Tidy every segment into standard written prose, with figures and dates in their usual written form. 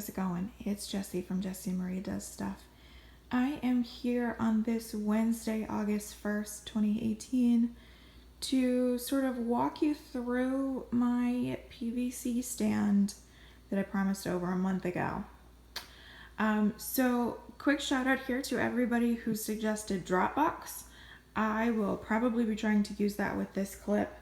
how's it going? It's Jessie from Jessie Marie Does Stuff. I am here on this Wednesday, August 1st, 2018, to sort of walk you through my PVC stand that I promised over a month ago. So quick shout out here to everybody who suggested Dropbox. I will probably be trying to use that with this clip.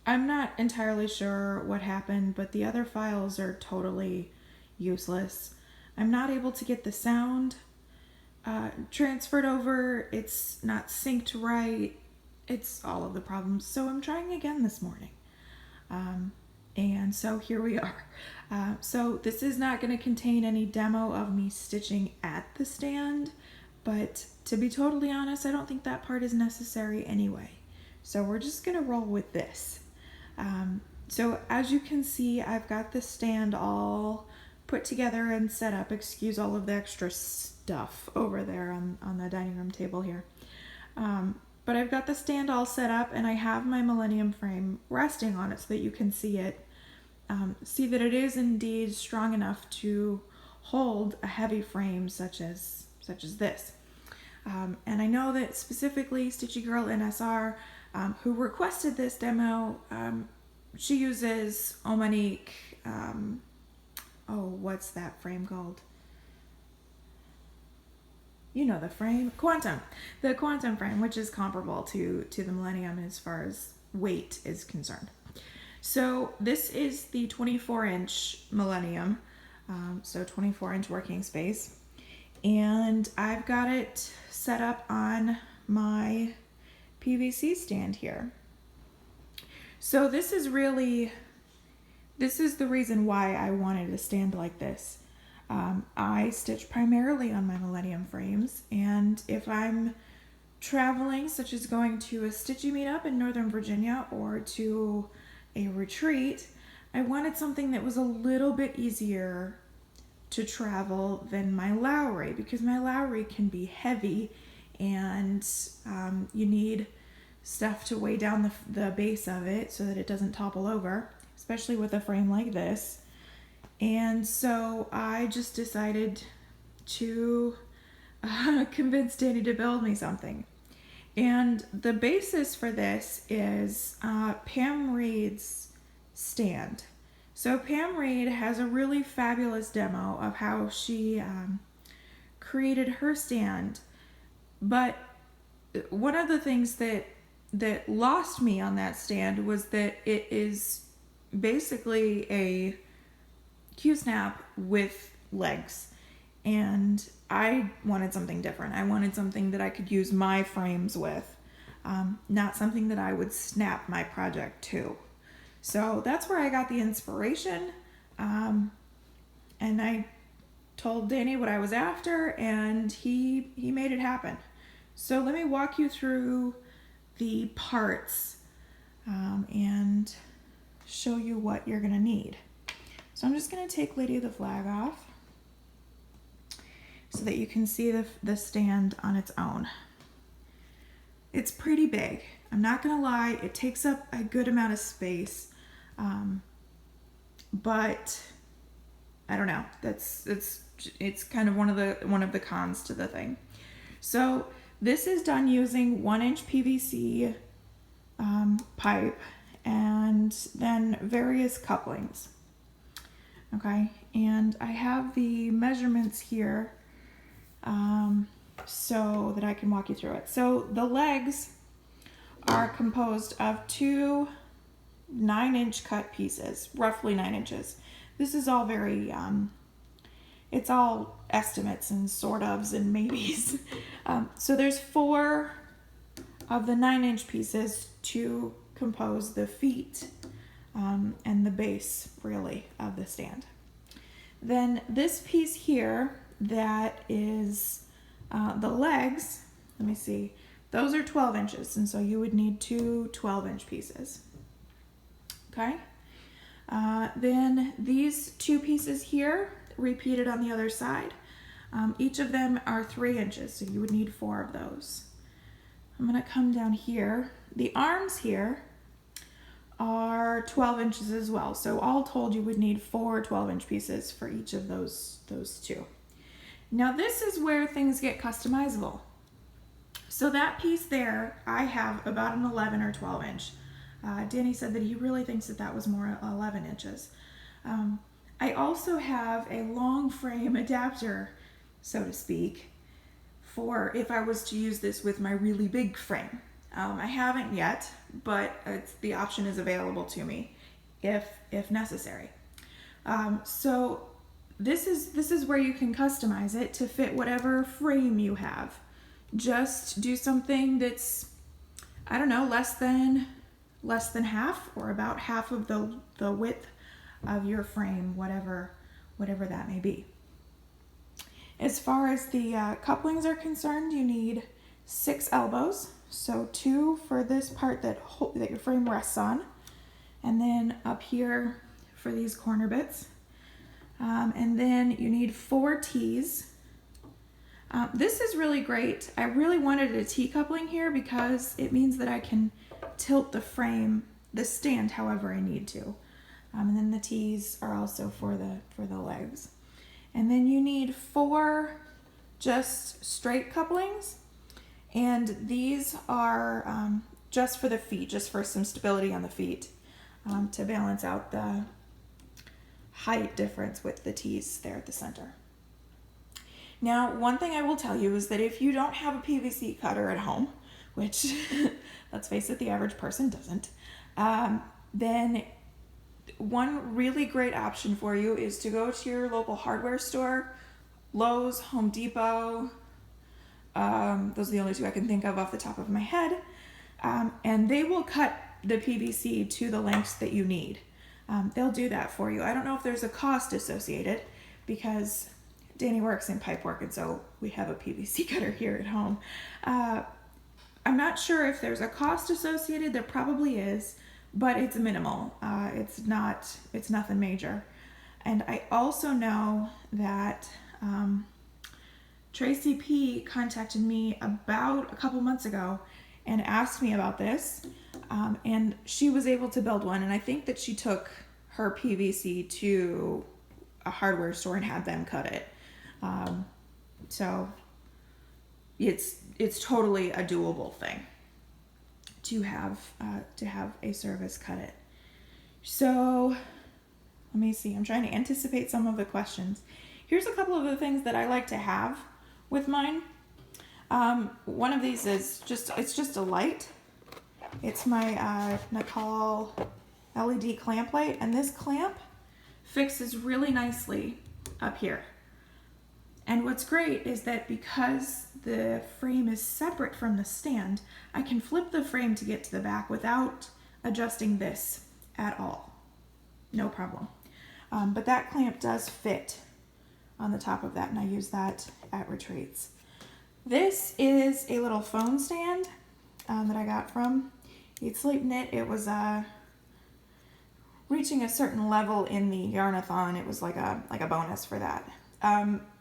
I'm not entirely sure what happened, but the other files are totally useless. I'm not able to get the sound transferred over. It's not synced right. It's all of the problems. So I'm trying again this morning. And so here we are. So this is not going to contain any demo of me stitching at the stand, but to be totally honest, I don't think that part is necessary anyway. So we're just going to roll with this. So as you can see, I've got the stand all put together and set up. Excuse all of the extra stuff over there on the dining room table here. But I've got the stand all set up and I have my Millennium frame resting on it so that you can see it. See that it is indeed strong enough to hold a heavy frame such as this. And I know that specifically Stitchy Girl NSR, who requested this demo, she uses Omanique, what's that frame called? You know the frame, Quantum. The Quantum frame, which is comparable to the Millennium as far as weight is concerned. So this is the 24-inch Millennium, so 24-inch working space. And I've got it set up on my PVC stand here. So this is the reason why I wanted a stand like this. I stitch primarily on my Millennium frames, and if I'm traveling, such as going to a stitchy meetup in Northern Virginia or to a retreat, I wanted something that was a little bit easier to travel than my Lowry, because my Lowry can be heavy and you need stuff to weigh down the base of it so that it doesn't topple over, especially with a frame like this. And so I just decided to convince Danny to build me something. And the basis for this is Pam Reed's stand. So Pam Reed has a really fabulous demo of how she created her stand. But one of the things that lost me on that stand was that it is basically a Q-snap with legs. And I wanted something different. I wanted something that I could use my frames with, not something that I would snap my project to. So that's where I got the inspiration. And I told Danny what I was after, and he made it happen. So let me walk you through the parts and show you what you're gonna need. So I'm just gonna take Lady of the Flag off so that you can see the stand on its own. It's pretty big. I'm not gonna lie, it takes up a good amount of space, but I don't know. It's kind of one of the cons to the thing. So this is done using 1-inch PVC pipe and then various couplings. Okay, and I have the measurements here so that I can walk you through it. So the legs are composed of 2 9-inch cut pieces, roughly 9 inches. This is all very, it's all estimates and sort ofs and maybes. So there's 4 of the 9-inch pieces to compose the feet and the base, really, of the stand. Then this piece here that is the legs, let me see, those are 12 inches, and so you would need 2 12-inch pieces. Okay? Then these 2 pieces here, repeated on the other side. Each of them are 3 inches, so you would need 4 of those. I'm going to come down here. The arms here are 12 inches as well. So all told, you would need 4 12-inch pieces for each of those two. Now this is where things get customizable. So that piece there, I have about an 11 or 12 inch. Danny said that he really thinks that that was more 11 inches. I also have a long frame adapter, so to speak, for if I was to use this with my really big frame. I haven't yet, but the option is available to me if necessary. So this is where you can customize it to fit whatever frame you have. Just do something that's, I don't know, less than half or about half of the width of your frame, whatever that may be. As far as the couplings are concerned, you need 6 elbows. So 2 for this part that your frame rests on, and then up here for these corner bits. And then you need 4 T's. This is really great. I really wanted a T coupling here because it means that I can tilt the stand however I need to. And then the T's are also for the legs. And then you need 4 just straight couplings. And these are just for the feet, just for some stability on the feet, to balance out the height difference with the T's there at the center. Now, one thing I will tell you is that if you don't have a PVC cutter at home, which, let's face it, the average person doesn't, then one really great option for you is to go to your local hardware store, Lowe's, Home Depot. Those are the only 2 I can think of off the top of my head. And they will cut the PVC to the lengths that you need. They'll do that for you. I don't know if there's a cost associated because Danny works in pipe work, and so we have a PVC cutter here at home. I'm not sure if there's a cost associated. There probably is, but it's minimal. It's nothing major. And I also know that Tracy P contacted me about a couple months ago and asked me about this, and she was able to build one, and I think that she took her PVC to a hardware store and had them cut it. So it's totally a doable thing to have a service cut it. So let me see. I'm trying to anticipate some of the questions. Here's a couple of the things that I like to have with mine. One of these is just a light. It's my Nicole LED clamp light, and this clamp fixes really nicely up here. And what's great is that because the frame is separate from the stand, I can flip the frame to get to the back without adjusting this at all. No problem. But that clamp does fit on the top of that, and I use that at retreats. This is a little phone stand that I got from Eat Sleep Knit. It was reaching a certain level in the Yarn-a-thon. It was like a bonus for that.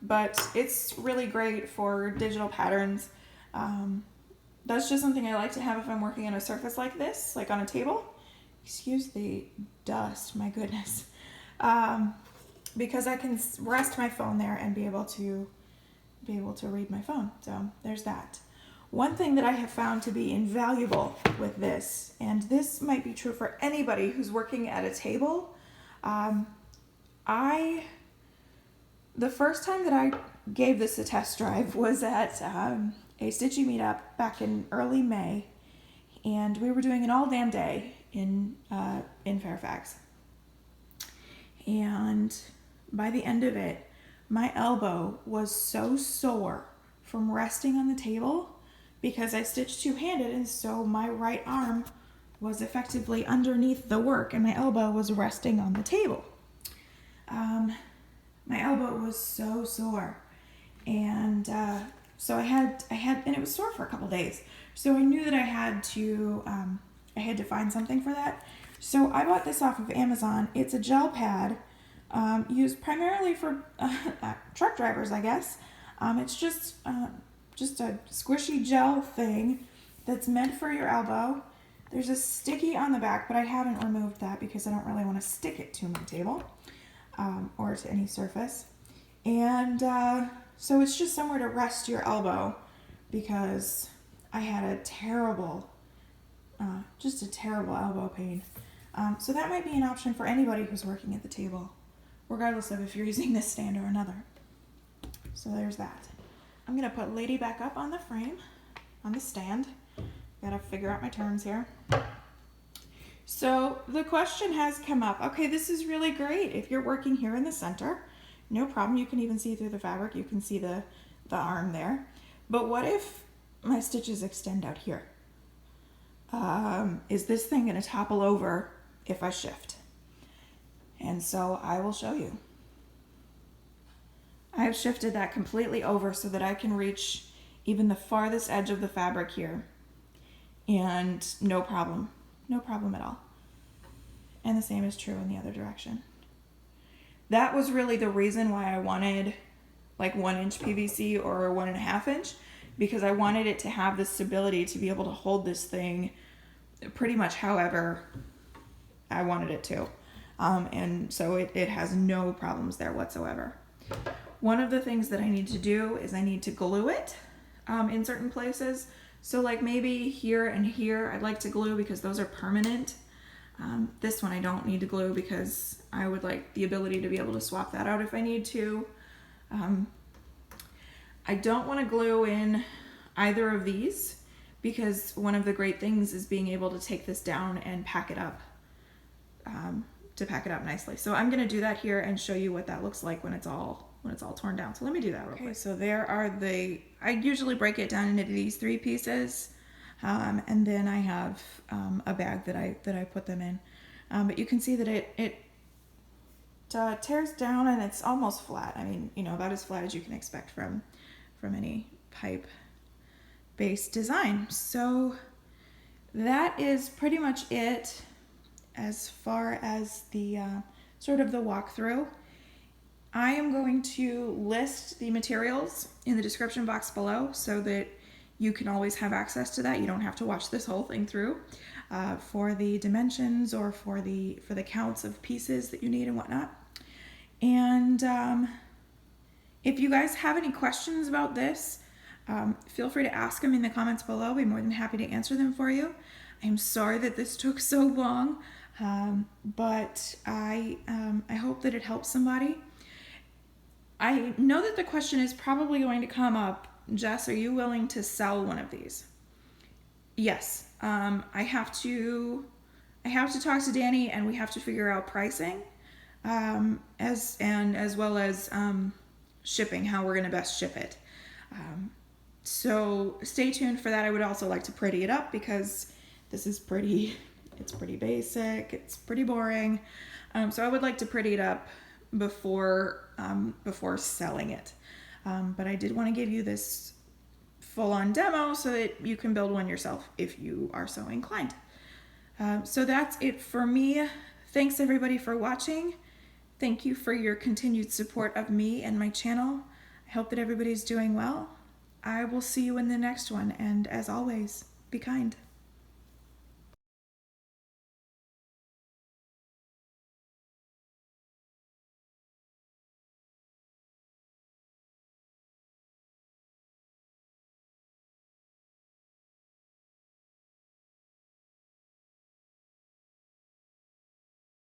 But it's really great for digital patterns. That's just something I like to have if I'm working on a surface like this, like on a table. Excuse the dust, my goodness. Because I can rest my phone there and be able to read my phone. So there's that. One thing that I have found to be invaluable with this, and this might be true for anybody who's working at a table, the first time that I gave this a test drive was at a Stitchy meetup back in early May, and we were doing an all damn day in Fairfax. And by the end of it, my elbow was so sore from resting on the table because I stitched two-handed, and so my right arm was effectively underneath the work and my elbow was resting on the table. My elbow was so sore, and so I had, and it was sore for a couple days. So I knew that I had to find something for that. So I bought this off of Amazon. It's a gel pad used primarily for truck drivers, I guess. It's just a squishy gel thing that's meant for your elbow. There's a sticky on the back, but I haven't removed that because I don't really want to stick it to my table or to any surface. And so it's just somewhere to rest your elbow because I had a terrible, just a terrible elbow pain. So that might be an option for anybody who's working at the table, regardless of if you're using this stand or another. So there's that. I'm gonna put Lady back up on the frame, on the stand. Gotta figure out my turns here. So the question has come up. Okay, this is really great. If you're working here in the center, no problem. You can even see through the fabric. You can see the arm there. But what if my stitches extend out here? Is this thing gonna topple over if I shift? And so I will show you. I have shifted that completely over so that I can reach even the farthest edge of the fabric here. And no problem at all. And the same is true in the other direction. That was really the reason why I wanted like 1 inch PVC or 1.5 inch, because I wanted it to have the stability to be able to hold this thing pretty much however I wanted it to. And so it has no problems there whatsoever. One of the things that I need to do is I need to glue it in certain places. So like maybe here and here I'd like to glue because those are permanent. This one I don't need to glue because I would like the ability to be able to swap that out if I need to. I don't want to glue in either of these because one of the great things is being able to take this down and pack it up, nicely. So I'm going to do that here and show you what that looks like when it's all torn down. So let me do that real quick. So there are I usually break it down into these 3 pieces. And then I have a bag that I put them in. But you can see that it tears down and it's almost flat. I mean, about as flat as you can expect from any pipe-based design. So that is pretty much it as far as the sort of the walkthrough. I am going to list the materials in the description box below so that you can always have access to that. You don't have to watch this whole thing through for the dimensions or for the counts of pieces that you need and whatnot. And if you guys have any questions about this, feel free to ask them in the comments below. I'll be more than happy to answer them for you. I'm sorry that this took so long, but I hope that it helps somebody. I know that the question is probably going to come up, Jess, are you willing to sell one of these? Yes. I have to talk to Danny and we have to figure out pricing, as well as shipping, how we're going to best ship it. So stay tuned for that. I would also like to pretty it up because this is it's pretty basic. It's pretty boring. So I would like to pretty it up before selling it. But I did want to give you this full-on demo so that you can build one yourself if you are so inclined. So that's it for me. Thanks everybody for watching. Thank you for your continued support of me and my channel. I hope that everybody's doing well. I will see you in the next one, and as always, be kind.